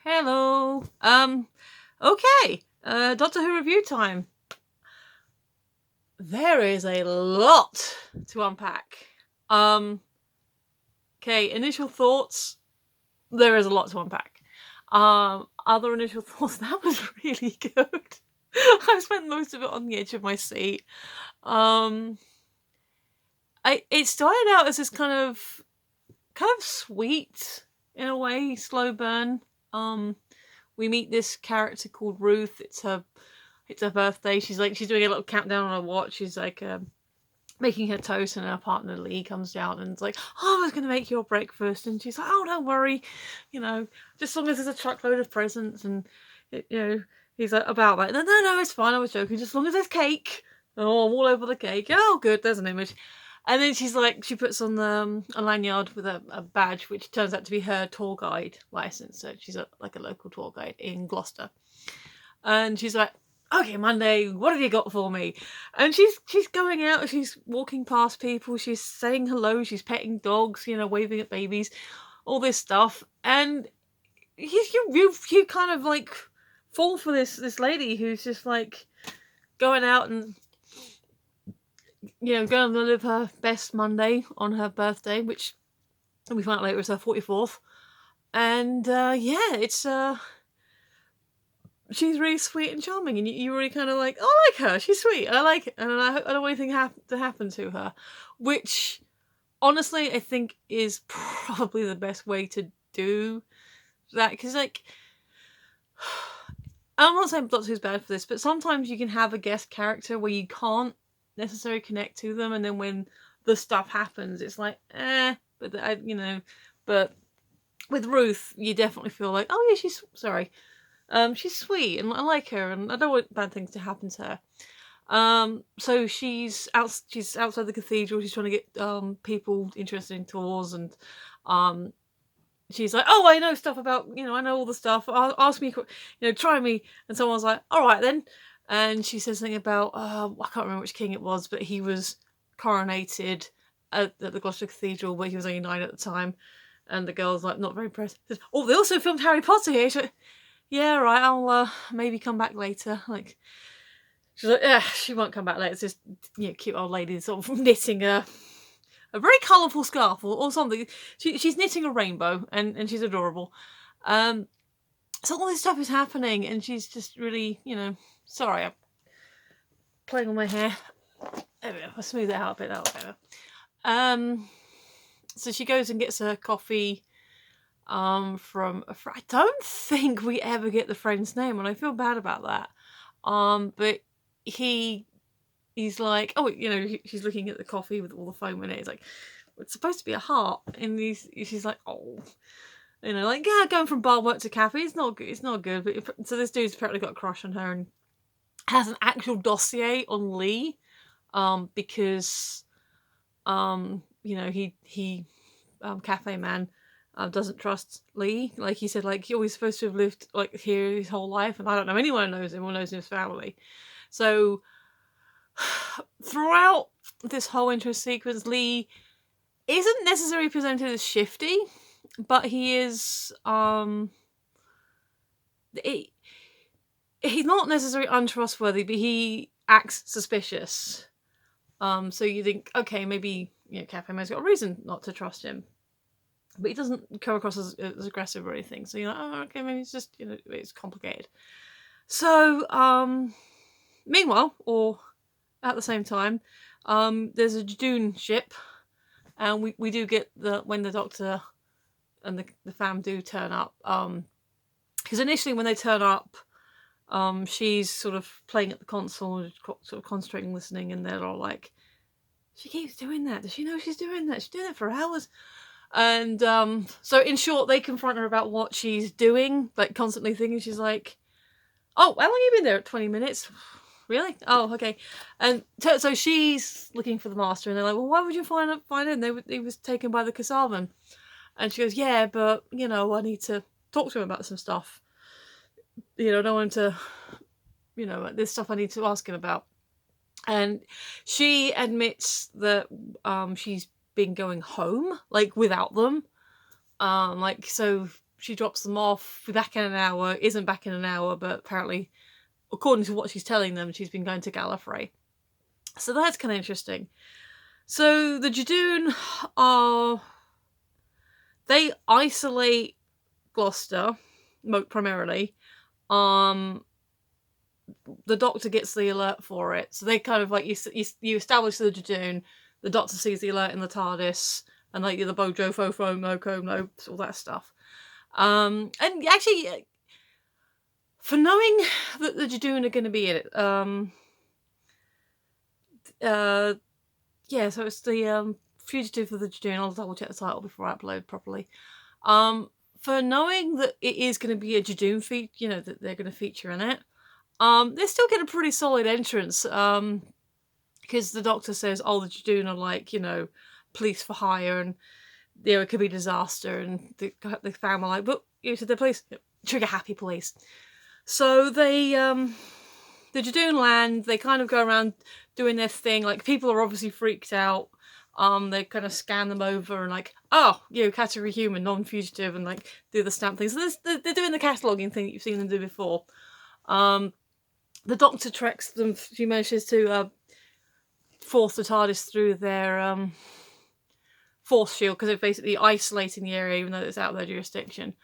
Hello. Okay. Doctor Who review time. There is a lot to unpack. Okay, initial thoughts. There is a lot to unpack. Other initial thoughts. That was really good. I spent most of it on the edge of my seat. It started out as this kind of sweet, in a way, slow burn. We meet this character called Ruth. It's her birthday. She's doing a little countdown on her watch. She's making her toast, and her partner Lee comes down and is like, "Oh, I was going to make your breakfast," and she's like, "Oh, don't worry, just as long as there's a truckload of presents." And he's like, "About that?" No, it's fine. I was joking. Just as long as there's cake. Oh, I'm all over the cake. Oh, good. There's an image. And then she's like, she puts on a lanyard with a badge, which turns out to be her tour guide license. So she's a local tour guide in Gloucester. And she's like, "Okay, Monday, what have you got for me?" And she's going out, she's walking past people, she's saying hello, she's petting dogs, waving at babies, all this stuff. And you kind of like fall for this lady who's just like going out and going to live her best Monday on her birthday, which we find out later is her 44th. And it's she's really sweet and charming, and you really kind of like, oh, I like her, she's sweet, I like it, and I don't want anything to happen to her, which honestly I think is probably the best way to do that, because I'm not saying Doctor Who's bad for this, but sometimes you can have a guest character where you can't necessarily connect to them, and then when the stuff happens, it's like, but with Ruth, you definitely feel like, oh yeah, she's sweet, and I like her, and I don't want bad things to happen to her. So she's outside the cathedral. She's trying to get people interested in tours, and she's like, "Oh, I know stuff about, I know all the stuff. Ask me, try me." And someone's like, "All right then." And she says something about, I can't remember which king it was, but he was coronated at the Gloucester Cathedral, but he was only 9 at the time. And the girl's like, not very impressed. Says, "Oh, they also filmed Harry Potter here." She's like, "Yeah, right, I'll maybe come back later." Like, she's like, "Yeah, she won't come back later." It's just, cute old lady sort of knitting a very colourful scarf or something. She's knitting a rainbow, and she's adorable. So all this stuff is happening, and she's just really, sorry, I'm playing on my hair. There we go. I'll smooth it out a bit. That'll be better. So she goes and gets her coffee from a friend. I don't think we ever get the friend's name, and I feel bad about that. But he's like, oh, she's looking at the coffee with all the foam in it. It's like, it's supposed to be a heart, and she's like, oh, going from bar work to cafe, it's not good. It's not good. But so this dude's apparently got a crush on her and has an actual dossier on Lee, because he cafe man doesn't trust Lee. Like he said, like, he always supposed to have lived like here his whole life, and I don't know anyone who knows him or knows his family. So throughout this whole intro sequence, Lee isn't necessarily presented as shifty, but he is he's not necessarily untrustworthy, but he acts suspicious. So you think, okay, maybe Cafe Man's got a reason not to trust him, but he doesn't come across as aggressive or anything. So you're like, oh, okay, maybe it's just it's complicated. So meanwhile, or at the same time, there's a Judoon ship, and we do get when the Doctor and the fam do turn up. Because initially when they turn up, she's sort of playing at the console, sort of concentrating, listening, and they're all like, "She keeps doing that. Does she know she's doing that? She's doing it for hours." And so in short, they confront her about what she's doing, like constantly thinking. She's like, "Oh, how long have you been there? 20 minutes? Really? Oh, okay." And so she's looking for the master, and they're like, "Well, why would you find him? He was taken by the Kasavan." And she goes, "Yeah, but I need to talk to him about some stuff. I don't want him to, there's stuff I need to ask him about." And she admits that she's been going home, like, without them. So she drops them off, be back in an hour, isn't back in an hour, but apparently, according to what she's telling them, she's been going to Gallifrey. So that's kind of interesting. So the Judoon are... They isolate Gloucester, primarily. The Doctor gets the alert for it. So they kind of like, you establish the Judoon, the Doctor sees the alert in the TARDIS, and like the Bojo, Fofo, no, all that stuff. And actually, for knowing that the Judoon are going to be in it, yeah, so it's the Fugitive of the Judoon. I'll double check the title before I upload properly. For knowing that it is going to be a Judoon feature, you know, that they're going to feature in it, they still get a pretty solid entrance. Because the Doctor says, oh, the Judoon are like, you know, police for hire, and you know, it could be disaster, and the family like, but you said the police, trigger happy police. So they, the Judoon land, they kind of go around doing their thing. Like, people are obviously freaked out. They kind of scan them over and like, oh, you know, category human, non-fugitive, and like do the stamp thing. So they're doing the cataloguing thing that you've seen them do before. The Doctor tracks them. She manages to force the TARDIS through their force shield, because they're basically isolating the area, even though it's out of their jurisdiction.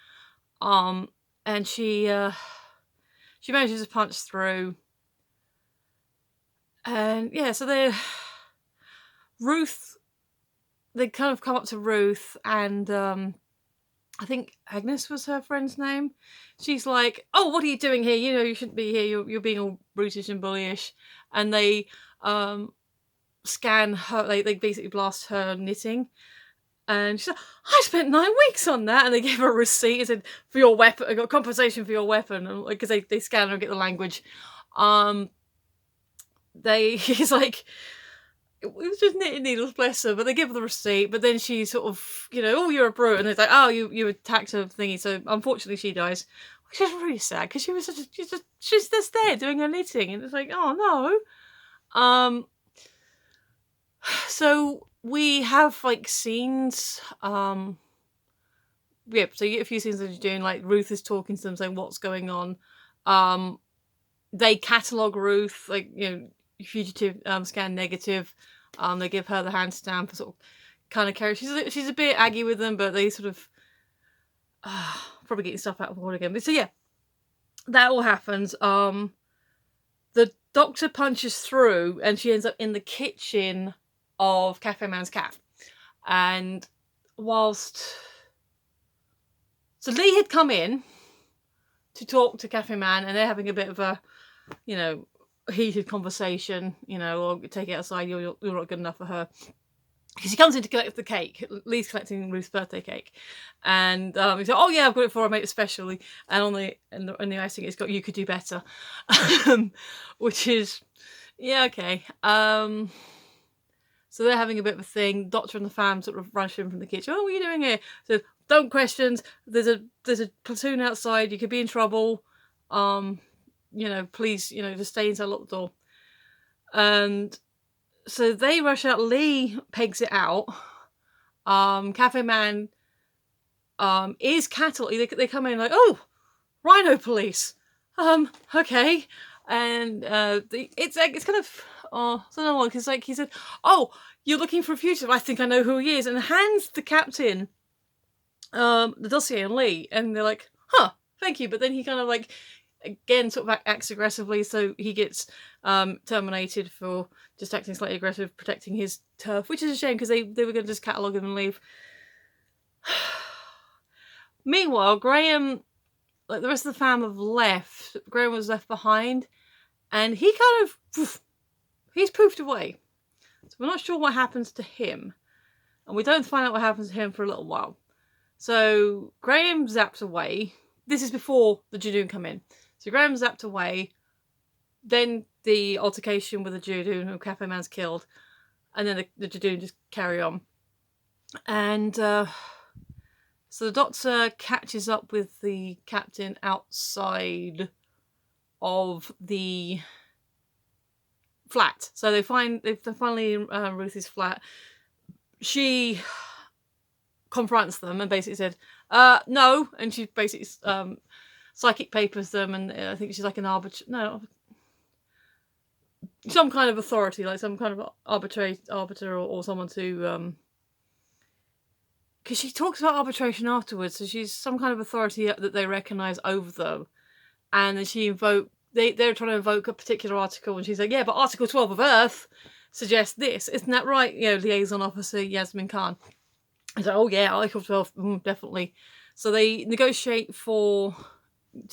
And she manages to punch through. And yeah, so they kind of come up to Ruth, and I think Agnes was her friend's name. She's like, oh, what are you doing here? You know, you shouldn't be here. You're being all brutish and bullyish. And they scan her, they basically blast her knitting. And she's like, I spent 9 weeks on that. And they gave her a receipt and said, for your weapon, I got compensation for your weapon. Because they scan her and get the language. He's like, it was just knitting needles, bless her, but they give her the receipt, but then she sort of, you know, oh, you're a brute, and it's like, oh, you attacked her thingy, so unfortunately she dies, which is really sad, because she was she's just there doing her knitting, and it's like, oh no. So we have like scenes, yeah, so you get a few scenes that you're doing, like Ruth is talking to them saying what's going on. They catalogue Ruth, like, you know, fugitive, scan negative. They give her the hand stamp, sort of kind of carry. She's a bit aggy with them, but they sort of probably getting stuff out of order again. But so yeah, that all happens. The Doctor punches through, and she ends up in the kitchen of Cafe Man's cat. And whilst so Lee had come in to talk to Cafe Man, and they're having a bit of a, you know, heated conversation, you know, or take it outside, you're not good enough for her. Because he comes in to collect the cake. Lee's collecting Ruth's birthday cake. And he's like, oh yeah, I've got it for her, I made it specially. And on the icing it's got, you could do better. Which is, yeah, okay. So they're having a bit of a thing. Doctor and the fam sort of rush in from the kitchen. Oh, what are you doing here? So don't questions. There's a platoon outside. You could be in trouble. You know, please, you know, just stay inside, lock the door. And so they rush out. Lee pegs it out. Cafe Man is cattle. They come in like, oh, Rhino police. Okay. And it's kind of, oh, it's another one, because like he said, oh, you're looking for a fugitive. I think I know who he is, and hands the captain the dossier and Lee, and they're like, huh, thank you. But then he kind of like, again, sort of acts aggressively, so he gets terminated for just acting slightly aggressive, protecting his turf, which is a shame, because they were going to just catalogue him and leave. Meanwhile, Graham, like the rest of the fam have left. Graham was left behind, and he kind of, he's poofed away. So we're not sure what happens to him, and we don't find out what happens to him for a little while. So Graham zaps away. This is before the Judoon come in. So Graham zapped away, then the altercation with the Judoon, who Cafe Man's killed, and then the Judoon just carry on. And so the Doctor catches up with the captain outside of the flat. So they're finally in Ruth's flat. She confronts them and basically said, No. And she basically psychic papers them, and I think she's like an some kind of authority, like some kind of arbiter or someone to because she talks about arbitration afterwards, so she's some kind of authority that they recognise over them, and then they're trying to invoke a particular article, and she's like, yeah, but Article 12 of Earth suggests this, isn't that right? Liaison officer Yasmin Khan. I said, oh yeah, Article 12, definitely. So they negotiate to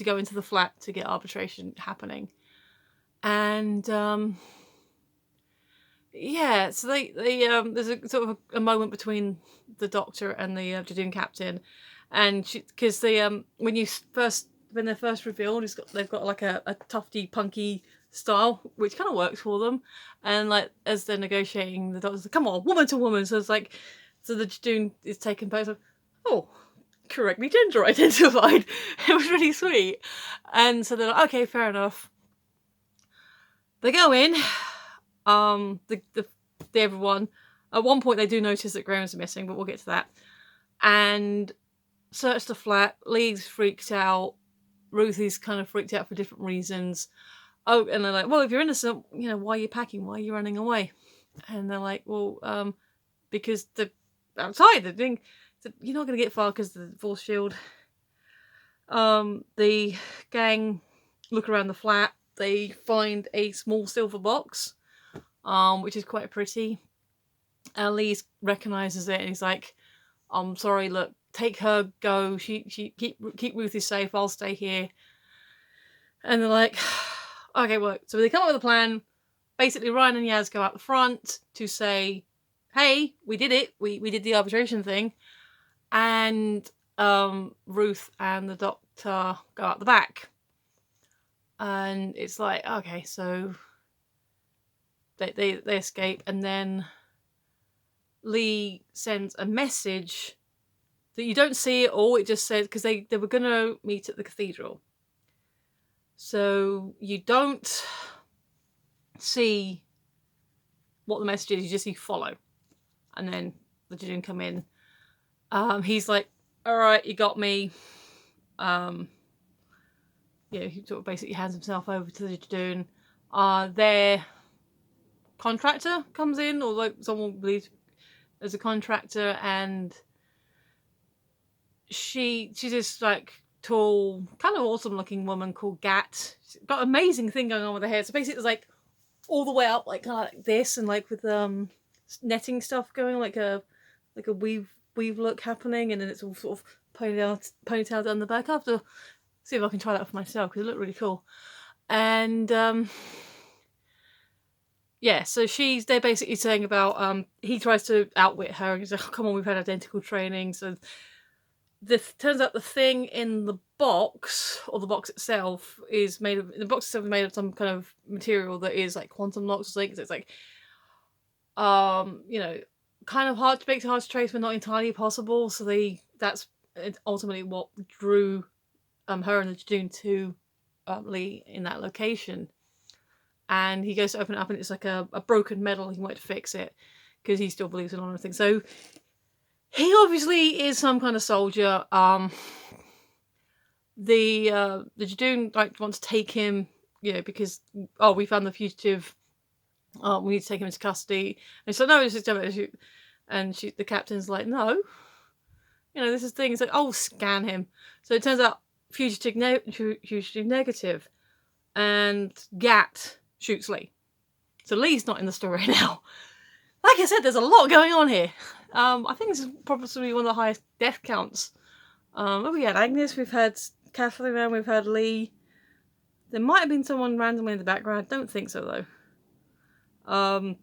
go into the flat to get arbitration happening, and yeah, so they there's a sort of a moment between the Doctor and the Judoon captain, and because they when they're first revealed, they've got like a tufty punky style, which kind of works for them, and like as they're negotiating, the Doctor's like, come on, woman to woman. So it's like, so the Judoon is taken both of, oh, correctly gender identified. It was really sweet, and so they're like, okay, fair enough. They go in. Everyone, at one point they do notice that Graham's missing, but we'll get to that, and search the flat. Lee's freaked out, Ruthie's kind of freaked out for different reasons. Oh, and they're like, well, if you're innocent, why are you packing, why are you running away? And they're like, well, because they're outside, they're doing, you're not going to get far because of the force shield. The gang look around the flat. They find a small silver box, which is quite pretty. Lee recognises it, and he's like, I'm sorry, look, take her, go. She keep Ruthie safe, I'll stay here. And they're like, okay, well, so they come up with a plan. Basically, Ryan and Yaz go out the front to say, hey, we did it. We did the arbitration thing. And Ruth and the Doctor go out the back. And it's like, okay, so they escape, and then Lee sends a message that you don't see at all. It just says, because they were going to meet at the cathedral. So you don't see what the message is, you just see follow. And then the Judoon come in. He's like, alright, you got me. He sort of basically hands himself over to the Judoon. Their contractor comes in, or like someone believes as a contractor, and she's this like tall, kind of awesome looking woman called Gat. She's got an amazing thing going on with her hair. So basically it's like all the way up, like kind of like this, and like with netting stuff going, like a weave look happening, and then it's all sort of ponytail down the back. I have to see if I can try that for myself because it looked really cool. And yeah, so they're basically saying about he tries to outwit her, and he's like, oh, come on, we've had identical training. So turns out the thing in the box, or the box itself, is made of some kind of material that is like quantum locks, so it's like kind of hard to trace, but not entirely possible. So that's ultimately what drew her and the Judoon to Lee in that location. And he goes to open it up, and it's like a broken metal. He wanted to fix it because he still believes in all of things. So he obviously is some kind of soldier. The Judoon wants to take him, because we found the fugitive. We need to take him into custody. And so no, it's just and the captain's like, no, this is the thing. It's like, oh, scan him. So it turns out fugitive negative, and Gat shoots Lee. So Lee's not in the story now. Like I said, there's a lot going on here. I think this is probably one of the highest death counts. We had Agnes, we've had Kathleen, we've had Lee. There might have been someone randomly in the background. I don't think so, though.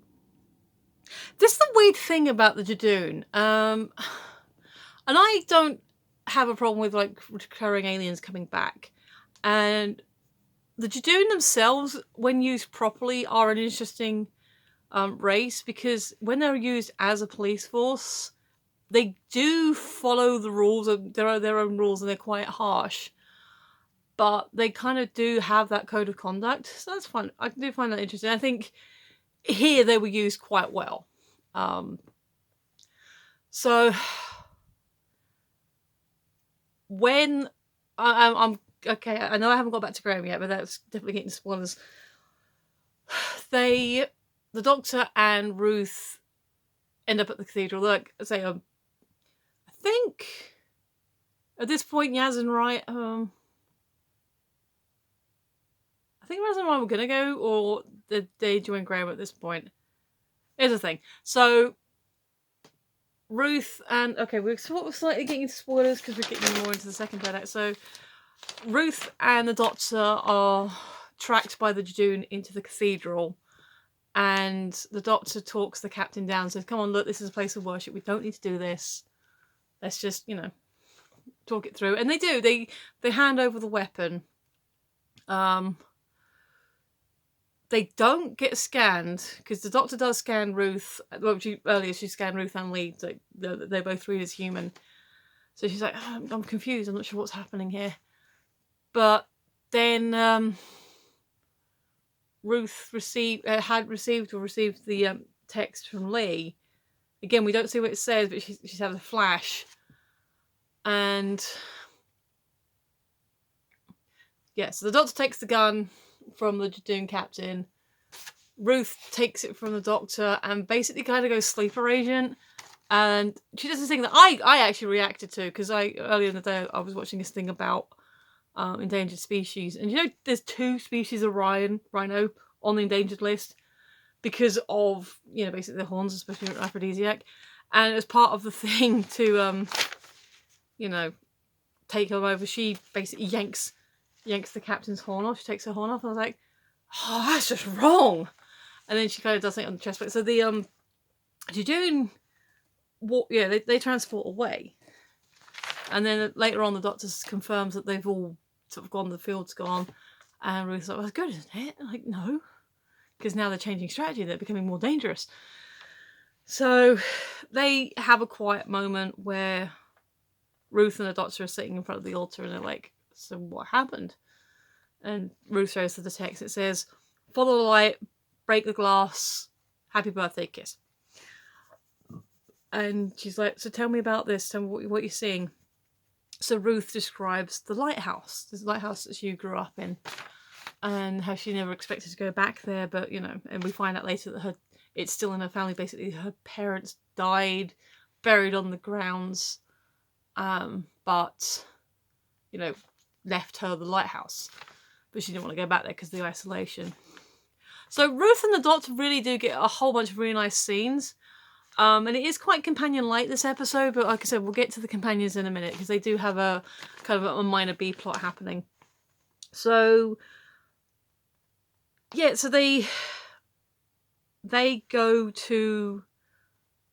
This is the weird thing about the Judoon. And I don't have a problem with recurring aliens coming back. And the Judoon themselves, when used properly, are an interesting race, because when they're used as a police force, they do follow the rules. There are their own rules, and they're quite harsh. But they kind of do have that code of conduct, so that's fun. I do find that interesting. I think here they were used quite well. So when I'm okay, I know I haven't got back to Graham yet, but that's definitely getting spoilers. The Doctor and Ruth end up at the cathedral. Like I say, I think at this point Yaz and Ryan, I think Yaz and Ryan were gonna go, or they join Graham at this point. Here's the thing. So Ruth and we're sort of slightly getting into spoilers because we're getting more into the second third act. So Ruth and the Doctor are tracked by the Judoon into the cathedral, and the Doctor talks the captain down and says, "Come on, look, this is a place of worship. We don't need to do this. Let's just, talk it through." And they do. They hand over the weapon. They don't get scanned because the Doctor does scan Ruth. Well, earlier she scanned Ruth and Lee. So they both read as human. So she's like, oh, I'm confused. I'm not sure what's happening here. But then Ruth had received the text from Lee. Again, we don't see what it says, but she's had a flash. And yeah, so the Doctor takes the gun from the Judoon captain. Ruth takes it from the Doctor and basically kind of goes sleeper agent. And she does this thing that I actually reacted to, because earlier in the day I was watching this thing about endangered species, and there's 2 species of rhino on the endangered list because of basically the horns are supposed to be an aphrodisiac, and as part of the thing to take them over, she basically yanks the captain's horn off. She takes her horn off, and I was like, oh, that's just wrong. And then she kind of does something on the chest plate. So the Judoon, they transport away, and then later on the Doctor confirms that they've all sort of gone, the field's gone, and Ruth's like, well, that's good, isn't it? I'm like, no, because now they're changing strategy, they're becoming more dangerous. So they have a quiet moment where Ruth and the Doctor are sitting in front of the altar, and they're like, so what happened? And Ruth shows to the text. It says, follow the light, break the glass, happy birthday, kiss. And she's like, so tell me about this, tell me what you're seeing. So Ruth describes the lighthouse that she grew up in, and how she never expected to go back there, but and we find out later that it's still in her family. Basically, her parents died, buried on the grounds, but left her the lighthouse, but she didn't want to go back there because of the isolation. So Ruth and the Doctor really do get a whole bunch of really nice scenes. And it is quite companion-like, this episode, but like I said, we'll get to the companions in a minute, because they do have a kind of a minor B-plot happening. So, yeah, so they go to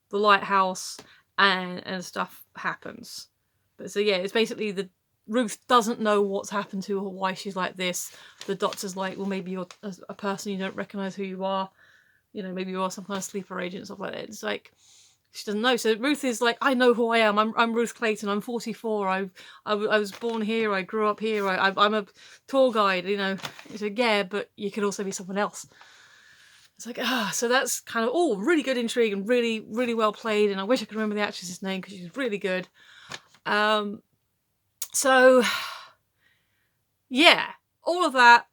the lighthouse and stuff happens. But so, yeah, it's basically Ruth doesn't know what's happened to her, why she's like this. The Doctor's like, well, maybe you're a person, you don't recognise who you are. Maybe you are some kind of sleeper agent, stuff like that. It's like, she doesn't know. So Ruth is like, I know who I am. I'm Ruth Clayton. I'm 44. I was born here. I grew up here. I'm a tour guide, It's like, yeah, but you could also be someone else. It's like, so that's kind of, really good intrigue and really, really well played. And I wish I could remember the actress's name because she's really good. So, yeah, all of that.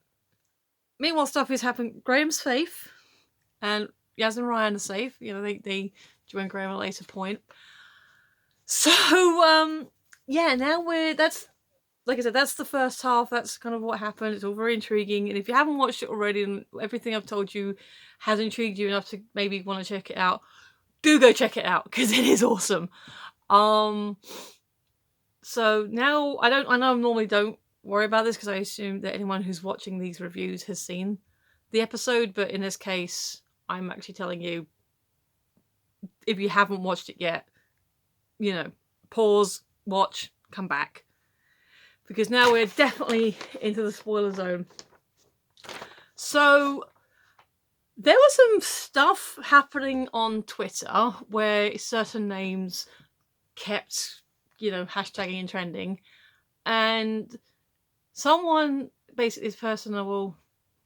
Meanwhile, stuff is happening. Graham's safe. And Yaz and Ryan are safe. They join Graham at a later point. So, now that's, like I said, that's the first half. That's kind of what happened. It's all very intriguing. And if you haven't watched it already and everything I've told you has intrigued you enough to maybe want to check it out, do go check it out, because it is awesome. So now, I know I normally don't worry about this, because I assume that anyone who's watching these reviews has seen the episode, but in this case, I'm actually telling you, if you haven't watched it yet, pause, watch, come back. Because now we're definitely into the spoiler zone. So, there was some stuff happening on Twitter where certain names kept, hashtagging and trending. And someone, basically this person, we'll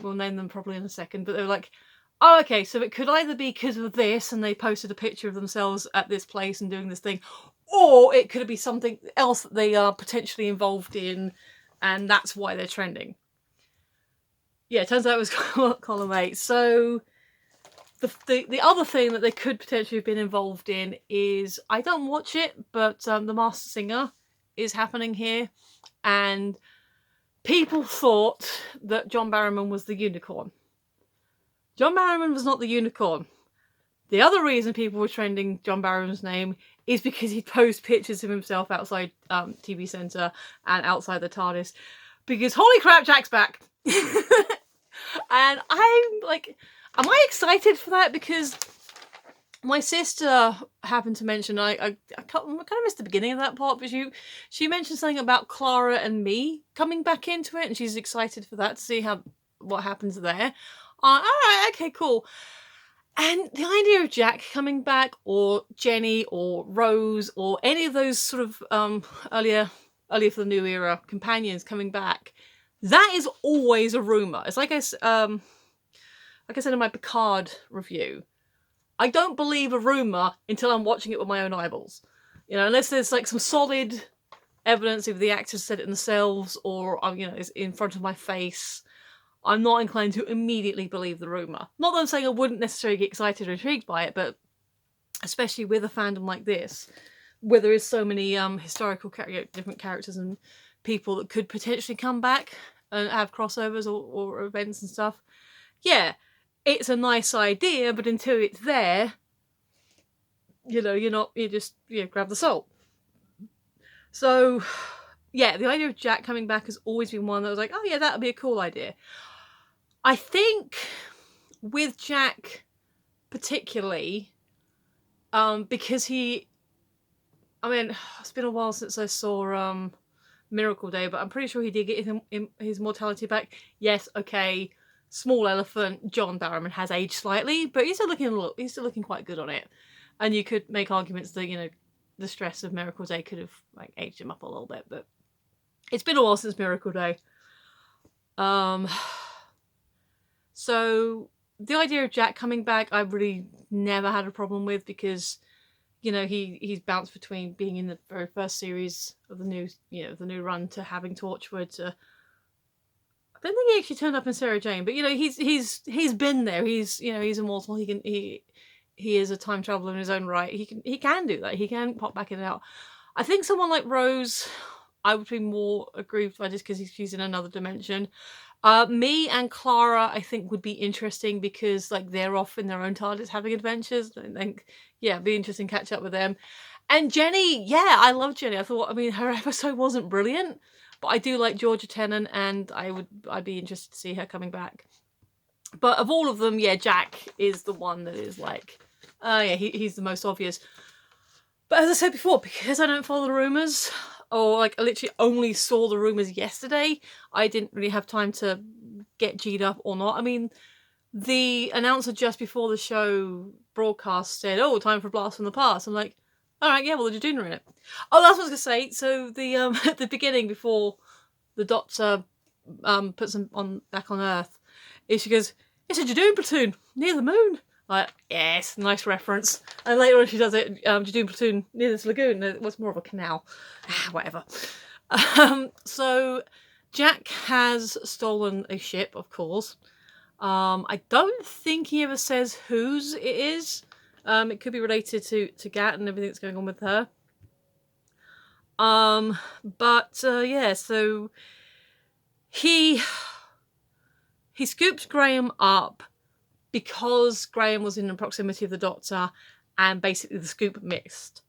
name them probably in a second, but they were like, oh, okay, so it could either be because of this, and they posted a picture of themselves at this place and doing this thing, or it could be something else that they are potentially involved in, and that's why they're trending. Yeah, it turns out it was column 8. So the other thing that they could potentially have been involved in is, I don't watch it, but The Masked Singer is happening here, and people thought that John Barrowman was the unicorn. John Barrowman was not the unicorn. The other reason people were trending John Barrowman's name is because he posted pictures of himself outside TV Centre and outside the TARDIS. Because holy crap, Jack's back! And I'm like, am I excited for that? Because my sister happened to mention, I kind of missed the beginning of that part, but she mentioned something about Clara and me coming back into it, and she's excited for that, to see what happens there. Alright, okay, cool. And the idea of Jack coming back, or Jenny, or Rose, or any of those sort of earlier for the new era companions coming back, that is always a rumour. It's like I said in my Picard review, I don't believe a rumour until I'm watching it with my own eyeballs. You know, unless there's like some solid evidence if the actors said it themselves, or you know, it's in front of my face, I'm not inclined to immediately believe the rumour. Not that I'm saying I wouldn't necessarily get excited or intrigued by it, but especially with a fandom like this, where there is so many historical different characters and people that could potentially come back and have crossovers or events and stuff. Yeah, it's a nice idea, but until it's there, you know, you just grab the salt. So, yeah, the idea of Jack coming back has always been one that was like, oh yeah, that would be a cool idea. I think with Jack particularly, because it's been a while since I saw Miracle Day, but I'm pretty sure he did get his mortality back. Yes, okay, small elephant, John Barrowman has aged slightly, but he's still looking quite good on it. And you could make arguments that, you know, the stress of Miracle Day could have like aged him up a little bit, but it's been a while since Miracle Day. So the idea of Jack coming back, I really never had a problem with, because, you know, he's bounced between being in the very first series of the new run to having Torchwood to, I don't think he actually turned up in Sarah Jane, but you know, he's been there. He's immortal. He is a time traveler in his own right. He can do that. He can pop back in and out. I think someone like Rose, I would be more aggrieved by, just because she's in another dimension. Me and Clara, I think, would be interesting, because like they're off in their own TARDIS having adventures. I think, yeah, it'd be interesting to catch up with them. And Jenny, yeah, I love Jenny. I mean, her episode wasn't brilliant, but I do like Georgia Tennant, and I'd be interested to see her coming back. But of all of them, yeah, Jack is the one that is like, yeah, he's the most obvious. But as I said before, because I don't follow the rumours, or like I literally only saw the rumours yesterday, I didn't really have time to get G'd up or not. I mean, the announcer just before the show broadcast said, oh, time for a blast from the past. I'm like, alright, yeah, well, the Judoon are in it. Oh, that's what I was going to say. So the at the beginning, before the Doctor puts them back on Earth, she goes, it's a Judoon platoon near the moon. Like, yes, nice reference. And later on she does it, Judoon platoon near this lagoon. What's more of a canal. Whatever. So Jack has stolen a ship, of course. I don't think he ever says whose it is. It could be related to Gat and everything that's going on with her. Yeah, so he scoops Graham up because Graham was in the proximity of the Doctor, and basically the scoop missed.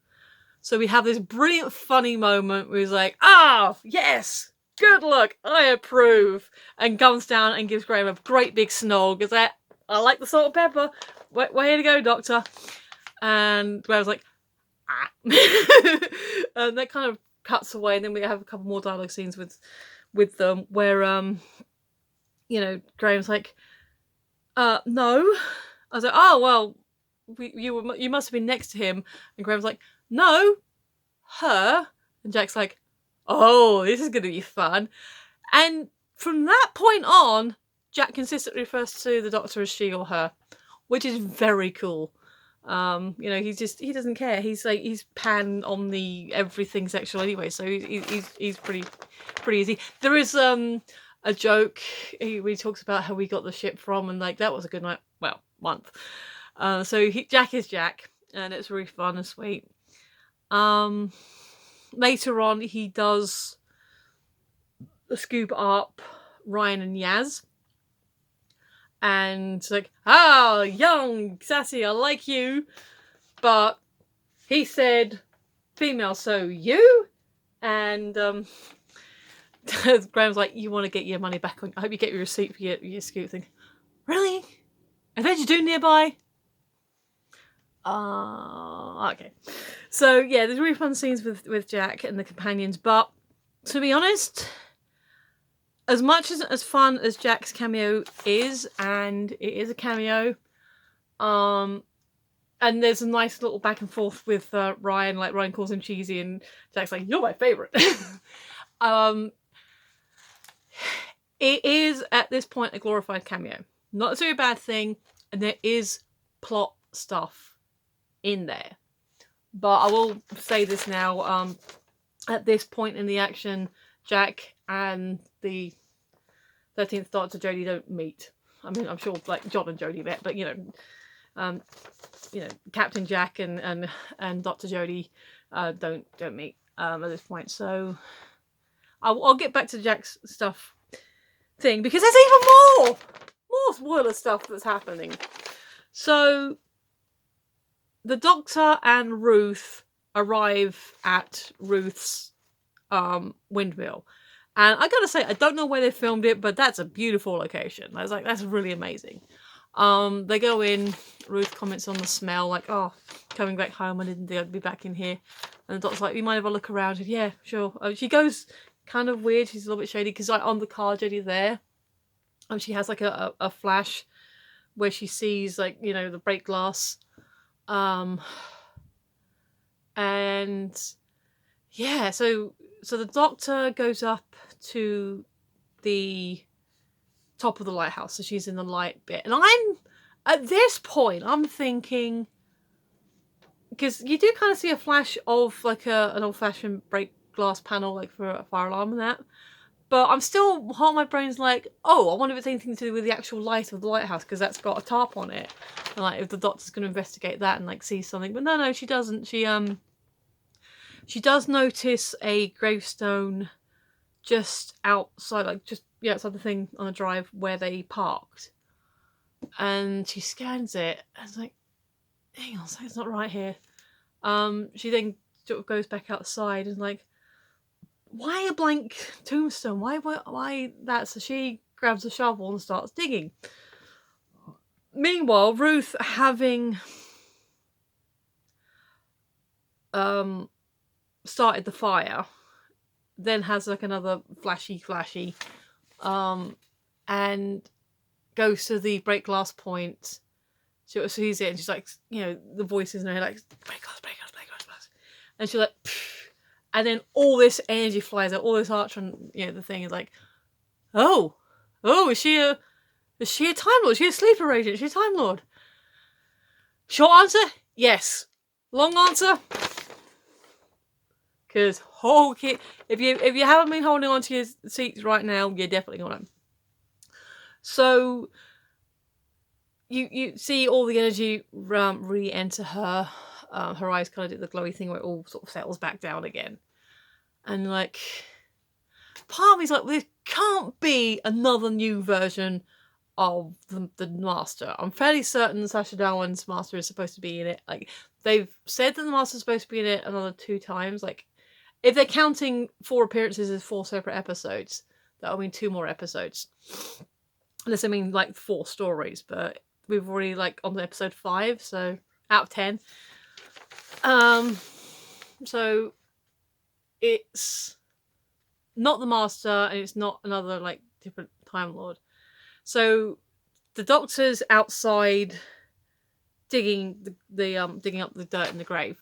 So we have this brilliant, funny moment where he's like, oh, yes, good luck, I approve, and comes down and gives Graham a great big snog. Is that, I like the salt and pepper. Way to go, Doctor. And Graham's like, ah. And that kind of cuts away, and then we have a couple more dialogue scenes with them where, you know, Graham's like, no. I was like, oh, well, you must have been next to him. And Graham's like, no, her. And Jack's like, oh, this is going to be fun. And from that point on, Jack consistently refers to the Doctor as she or her, which is very cool. You know, he doesn't care. He's like, he's pan on the everything sexual anyway, so he's pretty easy. There is a joke where he talks about how we got the ship from, and like that was a good night, well, month. So Jack is Jack, and it's really fun and sweet. Later on, he does scoop up Ryan and Yaz. And it's like, young, sassy, I like you. But he said, female, so you? And Graham's like, you want to get your money back on. I hope you get your receipt for your scoop thing. Really? And then Judoon nearby? Okay. So yeah, there's really fun scenes with Jack and the companions, but to be honest, as much as fun as Jack's cameo is, and it is a cameo, and there's a nice little back and forth with Ryan, like Ryan calls him cheesy and Jack's like, you're my favourite. It is at this point a glorified cameo. Not necessarily a bad thing, and there is plot stuff in there. But I will say this now, at this point in the action, Jack and the 13th Doctor Jodie don't meet. I mean, I'm sure like John and Jodie met, but you know, Captain Jack and Dr. Jodie don't meet at this point. So I'll get back to Jack's stuff thing, because there's even more spoiler stuff that's happening. So the Doctor and Ruth arrive at Ruth's windmill. And I gotta say, I don't know where they filmed it, but that's a beautiful location. I was like, that's really amazing. They go in, Ruth comments on the smell, like, oh, coming back home, I didn't think I'd be back in here. And the Doctor's like, you mind if I look around? And yeah, sure. She goes kind of weird, she's a little bit shady, because like on the car journey there, she has like a flash where she sees like, you know, the break glass. And yeah, so the Doctor goes up to the top of the lighthouse, so she's in the light bit, and at this point I'm thinking, because you do kind of see a flash of like an old-fashioned break glass panel, like for a fire alarm and that, but I'm still, half my brain's like, oh, I wonder if it's anything to do with the actual light of the lighthouse, because that's got a tarp on it, and like if the Doctor's going to investigate that and like see something. But no, she doesn't. She does notice a gravestone just outside, like just outside the thing on the drive where they parked, and she scans it and it's like, hang on, something's not right here. She then sort of goes back outside and like, why a blank tombstone? Why that? So she grabs a shovel and starts digging. Meanwhile, Ruth, having started the fire, then has like another flashy, and goes to the break glass point. She sees it and she's like, you know, the voices in her head like, break glass. And she's like, pfft. And then all this energy flies out, all this arch on, you know, the thing is like, oh, is she a Time Lord? Is she a sleeper agent? Is she a Time Lord? Short answer, yes. Long answer, because if you haven't been holding on to your seats right now, you're definitely gonna. So you see all the energy re-enter her. Her eyes kind of do the glowy thing where it all sort of settles back down again. And like, part of me's like, there can't be another new version of the Master. I'm fairly certain Sacha Dhawan's Master is supposed to be in it. Like, they've said that the Master's supposed to be in it another 2 times. Like, if they're counting 4 appearances as 4 separate episodes, that'll mean 2 more episodes. Unless I mean like 4 stories, but we've already like on to episode 5, so out of 10. So it's not the Master, and it's not another like different Time Lord. So the Doctor's outside digging digging up the dirt in the grave,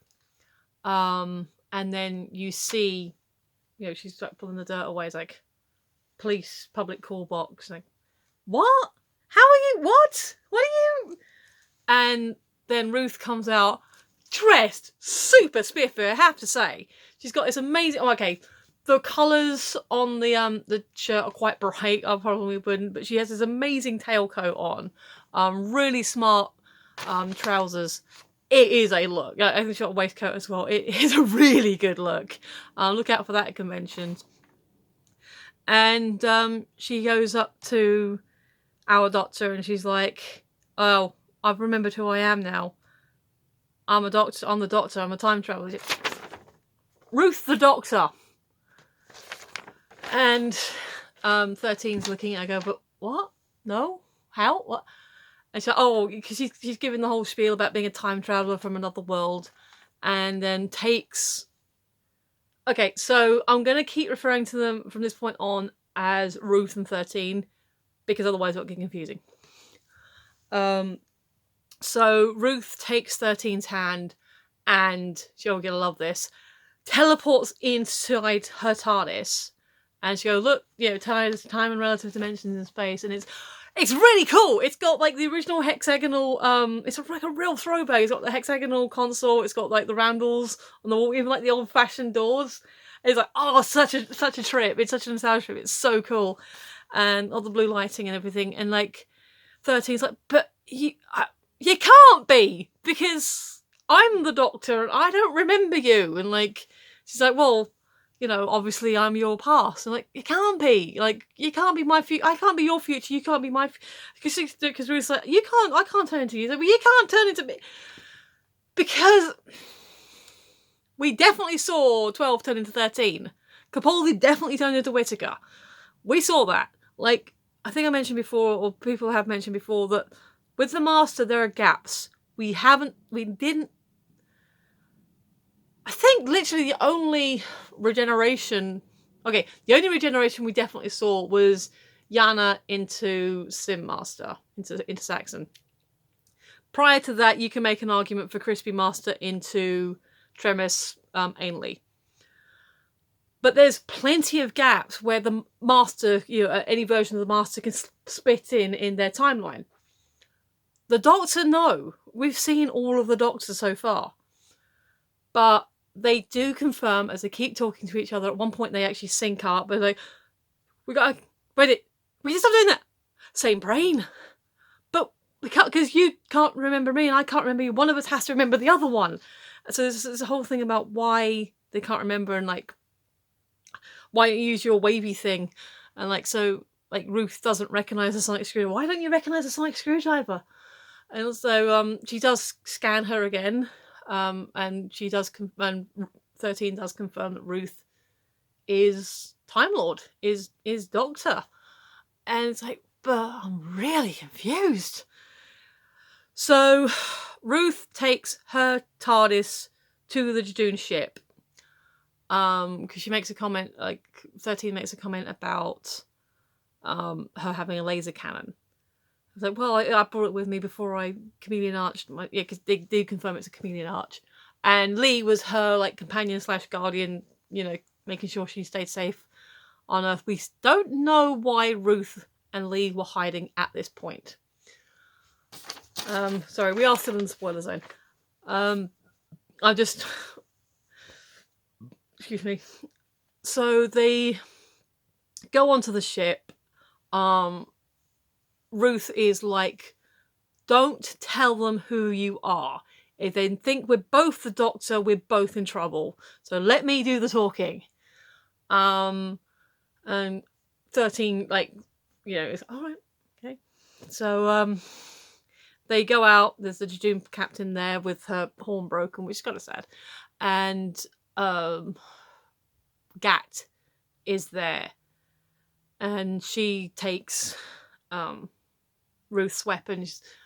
and then you see, you know, she's like pulling the dirt away. It's like, police public call box. Like, what? How are you? What are you? And then Ruth comes out dressed super spiffy, I have to say. She's got this amazing... Oh, okay, the colours on the shirt are quite bright. I probably wouldn't, but she has this amazing tailcoat on. Really smart trousers. It is a look. I think she's got a waistcoat as well. It is a really good look. Look out for that at conventions. And she goes up to our doctor and she's like, "Oh, I've remembered who I am now. I'm a doctor. I'm the doctor. I'm a time traveler." Ruth the Doctor. And 13's looking at her, go, "But what? No? How? What?" And she's like, "Oh, because she's giving the whole spiel about being a time traveler from another world," and then takes... Okay, so I'm going to keep referring to them from this point on as Ruth and 13, because otherwise it'll get confusing. So Ruth takes 13's hand, and you're going to love this, teleports inside her TARDIS, and she goes, "Look, you know, time and relative dimensions in space," and it's really cool. It's got like the original hexagonal, it's like a real throwback. It's got the hexagonal console. It's got like the roundels on the wall, even like the old-fashioned doors. It's like, oh, such a trip. It's such a nostalgia trip. It's so cool, and all the blue lighting and everything. And like 13's like, "But you can't be, because I'm the Doctor and I don't remember you." And like she's like, "Well, you know, obviously I'm your past." And like, "You can't be. Like, you can't be my future. I can't be your future. You can't be my..." Because Ruth's like, I can't turn into you." Like, "Well, you can't turn into me." Because we definitely saw 12 turn into 13. Capaldi definitely turned into Whittaker. We saw that. Like, I think I mentioned before, or people have mentioned before, that with the Master there are gaps. We didn't... I think literally the only regeneration... Okay, the only regeneration we definitely saw was Yana into Sim Master, into Saxon. Prior to that, you can make an argument for Crispy Master into Tremis Ainley. But there's plenty of gaps where the Master, you know, any version of the Master can spit in their timeline. The Doctor, no. We've seen all of the Doctors so far. But they do confirm, as they keep talking to each other, at one point they actually sync up. They're like, "We gotta... Wait, we just stop doing that. Same brain. But we can't, because you can't remember me and I can't remember you. One of us has to remember the other one." So there's a whole thing about why they can't remember, and like, why you use your wavy thing. And like, so like Ruth doesn't recognise the sonic screwdriver. Why don't you recognise the sonic screwdriver? And also she does scan her again. And she does, and 13 does confirm that Ruth is Time Lord, is Doctor. And it's like, but I'm really confused. So Ruth takes her TARDIS to the Judoon ship. Because she makes a comment, like 13 makes a comment about her having a laser cannon. I was like, well, I brought it with me before I Chameleon Arched. Yeah, because they do confirm it's a Chameleon Arch. And Lee was her like companion / guardian, you know, making sure she stayed safe on Earth. We don't know why Ruth and Lee were hiding at this point. Sorry, we are still in the spoiler zone. I just... Excuse me. So they go onto the ship. Ruth is like, "Don't tell them who you are. If they think we're both the Doctor, we're both in trouble. So let me do the talking." And 13, like, you know, is alright, okay. So they go out. There's the Judoon captain there with her horn broken, which is kind of sad. And Gat is there. And she takes Ruth's weapon.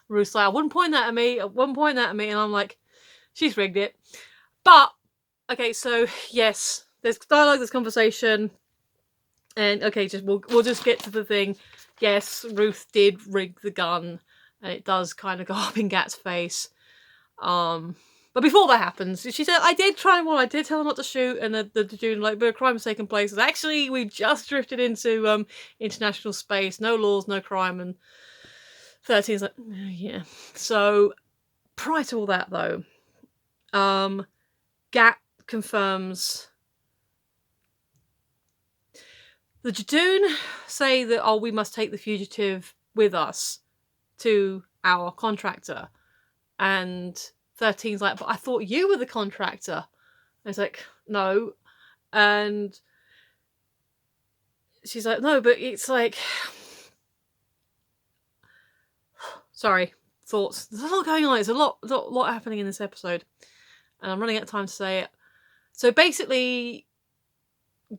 Ruth's like, "I wouldn't point that at me. And I'm like, she's rigged it. But, okay, so, yes, there's dialogue, there's conversation. And, okay, we'll just get to the thing. Yes, Ruth did rig the gun. And it does kind of go up in Gat's face. But before that happens, she said, I did tell her not to shoot. And the Judoon, like, but a crime has taken place. Actually, we just drifted into international space. No laws, no crime. And 13's like, yeah. So prior to all that, though, Gat confirms the Judoon say that, oh, we must take the fugitive with us to our contractor. And 13's like, but I thought you were the contractor. And it's like, no. And she's like, no, but it's like... Sorry, thoughts. There's a lot going on. There's a lot happening in this episode. And I'm running out of time to say it. So basically,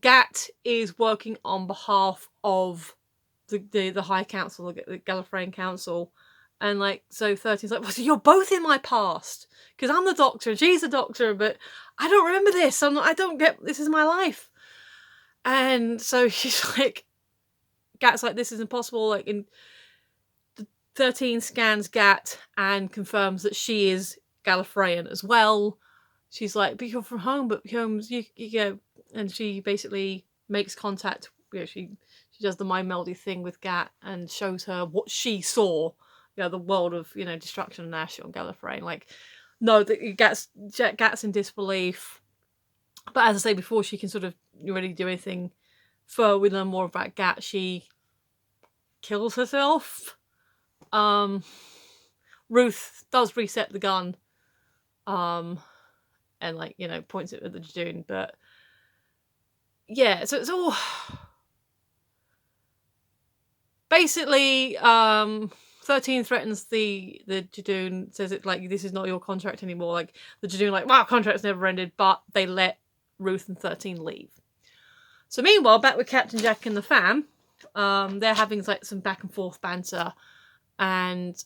Gat is working on behalf of the High Council, the Gallifreyan Council. And like, so 13's like, well, so you're both in my past. Because I'm the Doctor and she's the Doctor, but I don't remember this. I don't get, this is my life. And so she's like, Gat's like, this is impossible. Like, 13 scans Gat and confirms that she is Gallifreyan as well. She's like, but you're from home, but home's, you go. And she basically makes contact. You know, she does the mind melding thing with Gat and shows her what she saw. You know, the world of, you know, destruction and ash on Gallifreyan. Like, no, Gat's in disbelief. But as I say, before she can sort of really do anything further, we learn more about Gat. She kills herself. Ruth does reset the gun. And like, you know, points it at the Judoon. But yeah, so it's all... Basically, 13 threatens the Judoon, says it like, this is not your contract anymore. Like, the Judoon like, wow, contract's never ended, but they let Ruth and 13 leave. So meanwhile, back with Captain Jack and the fam, they're having like some back and forth banter, and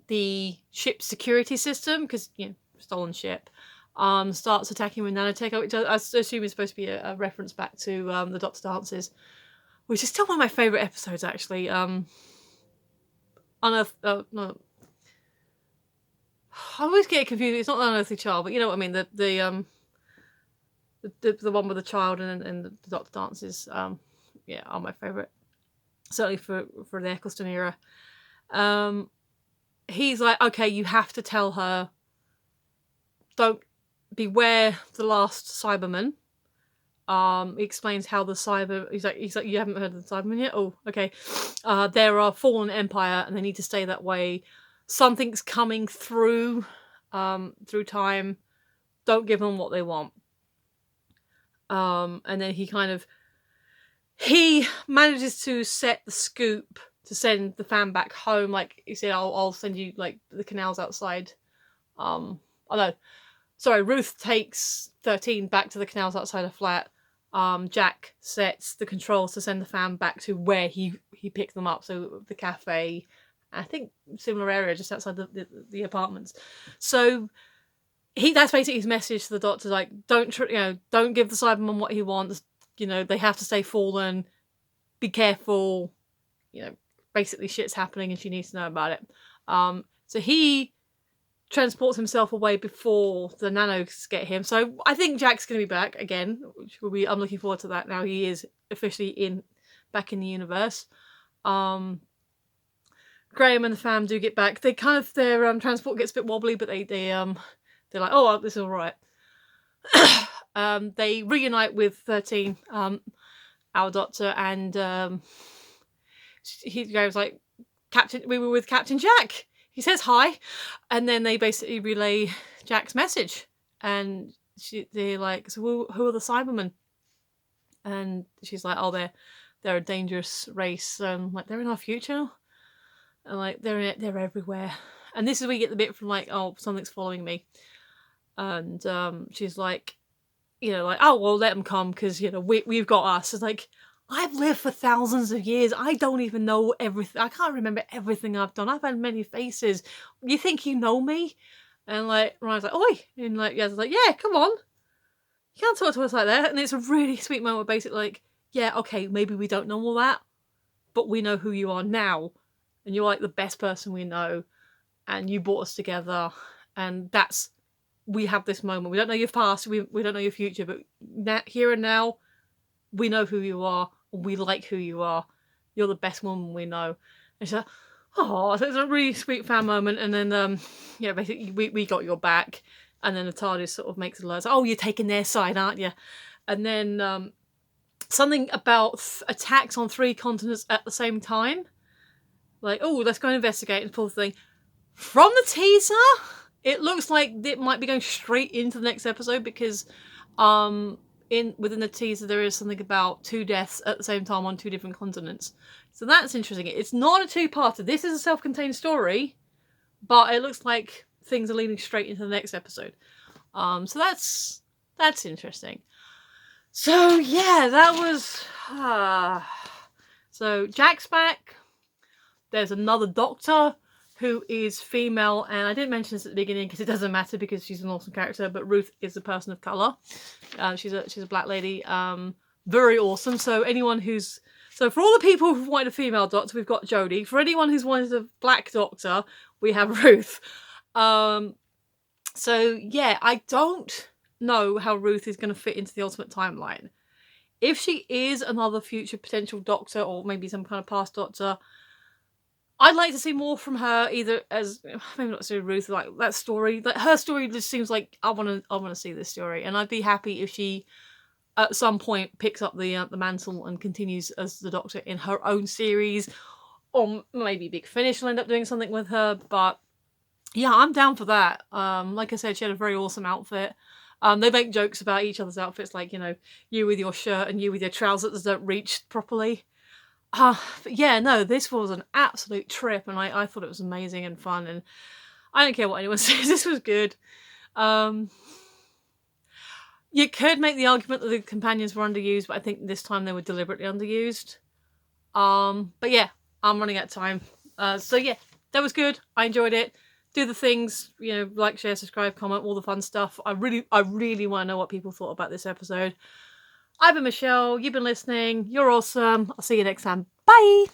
the ship's security system, because, you know, stolen ship, starts attacking with nanotech, which I assume is supposed to be a reference back to the Doctor Dances, which is still one of my favourite episodes, actually. No, I always get confused. It's not the Unearthly Child, but you know what I mean. The one with the child and the Doctor Dances, yeah, are my favourite. Certainly for the Eccleston era. He's like, okay, you have to tell her. Don't beware the last Cyberman. He explains how the cyber. He's like, you haven't heard of the Cybermen yet? Oh, okay. They're a fallen empire, and they need to stay that way. Something's coming through time. Don't give them what they want. And then he manages to set the scoop to send the fam back home. Like he said, I'll send you like the canals outside. Oh no, sorry. Ruth takes 13 back to the canals outside her flat. Jack sets the controls to send the fam back to where he picked them up. So the cafe, I think similar area just outside the apartments. So that's basically his message to the Doctor, like, don't give the Cyberman what he wants. You know, they have to stay fallen. Be careful. You know, basically shit's happening and she needs to know about it. So he transports himself away before the nanos get him. So I think Jack's going to be back again, which will be, I'm looking forward to that now. He is officially back in the universe. Graham and the fam do get back. They kind of, their transport gets a bit wobbly, but they're like, oh, this is all right. They reunite with 13, our Doctor, and he goes like, Captain, we were with Captain Jack. He says hi, and then they basically relay Jack's message, and they're like, so who are the Cybermen? And she's like, oh, they're a dangerous race. Like, they're in our future, and like they're everywhere. And this is where we get the bit from like, oh, something's following me, and she's like, you know, like, oh well, let them come because, you know, we've got us. It's like, I've lived for thousands of years. I don't even know everything. I can't remember everything I've done. I've had many faces. You think you know me? And like Ryan's like, oi, and like Yaz's like, yeah, come on. You can't talk to us like that. And it's a really sweet moment, basically like, yeah, okay, maybe we don't know all that, but we know who you are now, and you're like the best person we know, and you brought us together, and we have this moment. We don't know your past, we don't know your future, but here and now, we know who you are, and we like who you are. You're the best woman we know. And she's like, Oh, so it's a really sweet fan moment, and then yeah, basically we got your back, and then the TARDIS sort of makes alerts. Oh, you're taking their side, aren't you? And then something about attacks on 3 continents at the same time. Like, oh, let's go and investigate and pull the thing. From the teaser, it looks like it might be going straight into the next episode because within the teaser there is something about 2 deaths at the same time on 2 different continents. So that's interesting. It's not a 2-parter. This is a self-contained story, but it looks like things are leading straight into the next episode. So that's interesting. So yeah, that was so Jack's back. There's another Doctor who is female, and I didn't mention this at the beginning because it doesn't matter because she's an awesome character, but Ruth is a person of colour. She's a black lady. Very awesome. So for all the people who've wanted a female Doctor, we've got Jodie. For anyone who's wanted a black Doctor, we have Ruth. So yeah, I don't know how Ruth is going to fit into the Ultimate Timeline. If she is another future potential Doctor, or maybe some kind of past Doctor, I'd like to see more from her, either as maybe not so Ruth, like that story. Like her story just seems like I want to see this story, and I'd be happy if she at some point picks up the mantle and continues as the Doctor in her own series, or maybe Big Finish will end up doing something with her. But yeah, I'm down for that. Like I said, she had a very awesome outfit. They make jokes about each other's outfits, like, you know, you with your shirt and you with your trousers that don't reach properly. But yeah, no, this was an absolute trip, and I thought it was amazing and fun, and I don't care what anyone says, this was good. You could make the argument that the companions were underused, but I think this time they were deliberately underused. But yeah, I'm running out of time. So yeah, that was good. I enjoyed it. Do the things, you know, like, share, subscribe, comment, all the fun stuff. I really want to know what people thought about this episode. I've been Michelle, you've been listening, you're awesome, I'll see you next time, bye!